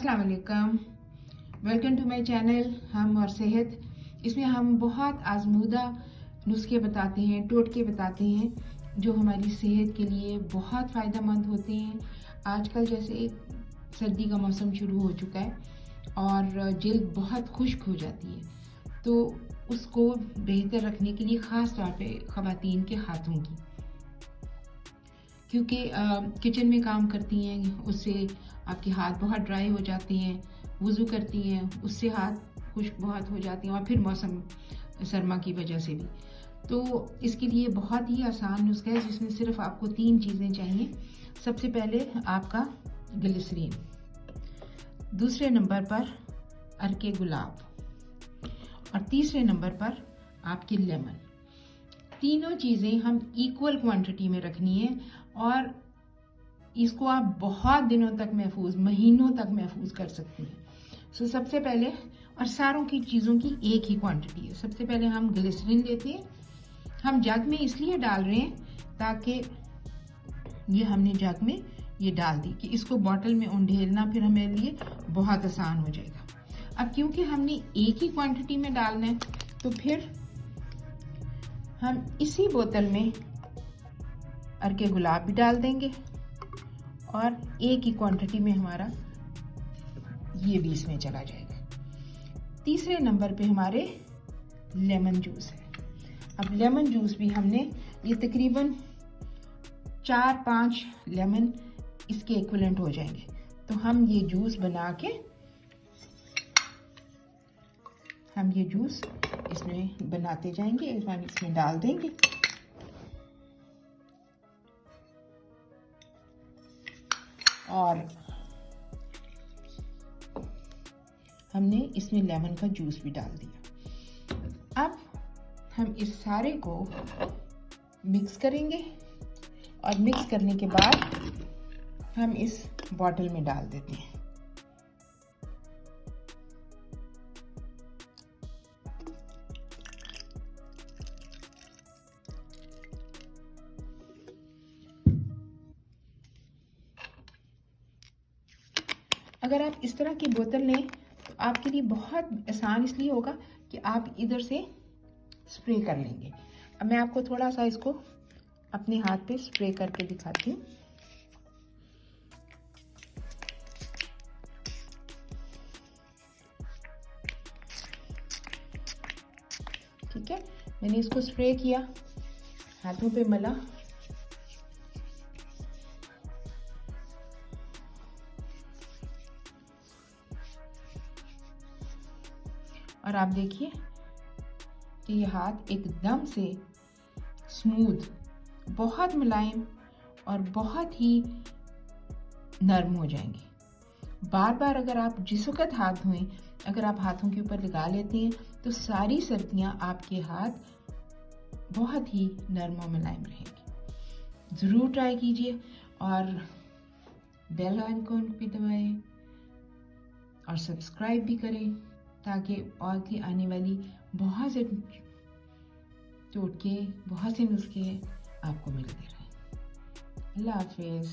अस्सलाम वालेकुम, welcome to my channel हम और सेहत। इसमें हम बहुत आजमूदा नुस्खे बताते हैं, टोटके बताते हैं जो हमारी सेहत के लिए बहुत फ़ायदेमंद होते हैं। आजकल जैसे सर्दी का मौसम शुरू हो चुका है और जल्द बहुत खुश्क हो जाती है, तो उसको बेहतर रखने के लिए ख़ास तौर पे ख़वातीन के हाथों की, क्योंकि किचन में काम करती हैं, उससे आपके हाथ बहुत ड्राई हो जाते हैं। वज़ू करती हैं, उससे हाथ खुश्क बहुत हो जाते हैं, और फिर मौसम सरमा की वजह से भी। तो इसके लिए बहुत ही आसान नुस्खा है, जिसमें सिर्फ आपको 3 चीज़ें चाहिए। सबसे पहले आपका ग्लिसरीन, दूसरे नंबर पर अर्के गुलाब, और तीसरे नंबर पर आपकी लेमन। तीनों चीज़ें हम इक्वल क्वांटिटी में रखनी है, और इसको आप बहुत दिनों तक महफूज, महीनों तक महफूज कर सकते हैं। सो सबसे पहले, और सारों की चीज़ों की एक ही क्वांटिटी है। सबसे पहले हम ग्लिसरीन लेते हैं। हम जग में इसलिए डाल रहे हैं ताकि ये हमने जग में ये डाल दी कि इसको बॉटल में उंडेलना फिर हमारे लिए बहुत आसान हो जाएगा। अब क्योंकि हमने एक ही क्वांटिटी में डालना है, तो फिर हम इसी बोतल में अर्के गुलाब भी डाल देंगे, और एक ही क्वांटिटी में हमारा ये भी इसमें चला जाएगा। तीसरे नंबर पे हमारे लेमन जूस है। अब लेमन जूस भी हमने ये तकरीबन 4-5 लेमन इसके इक्विवेलेंट हो जाएंगे। तो हम ये जूस बना के हम ये जूस इसमें बनाते जाएंगे, एक बार इसमें डाल देंगे। और हमने इसमें लेमन का जूस भी डाल दिया। अब हम इस सारे को मिक्स करेंगे, और मिक्स करने के बाद हम इस बॉटल में डाल देते हैं। अगर आप इस तरह की बोतल लें तो आपके लिए बहुत आसान इसलिए होगा कि आप इधर से स्प्रे कर लेंगे। अब मैं आपको थोड़ा सा इसको अपने हाथ पे स्प्रे करके दिखाती हूँ। ठीक है, मैंने इसको स्प्रे किया, हाथों पे मला, और आप देखिए कि ये हाथ एकदम से स्मूथ, बहुत मुलायम और बहुत ही नर्म हो जाएंगे। बार बार अगर आप जिस वक्त हाथ धोएं, अगर आप हाथों के ऊपर लगा लेते हैं, तो सारी सर्दियां आपके हाथ बहुत ही नर्म और मुलायम रहेंगे। ज़रूर ट्राई कीजिए, और बेल आइकन भी दबाएं, और सब्सक्राइब भी करें, ताकि और की आने वाली बहुत से टोटके, बहुत से नुस्खे आपको मिलते रहें। अल्लाह हाफिज़।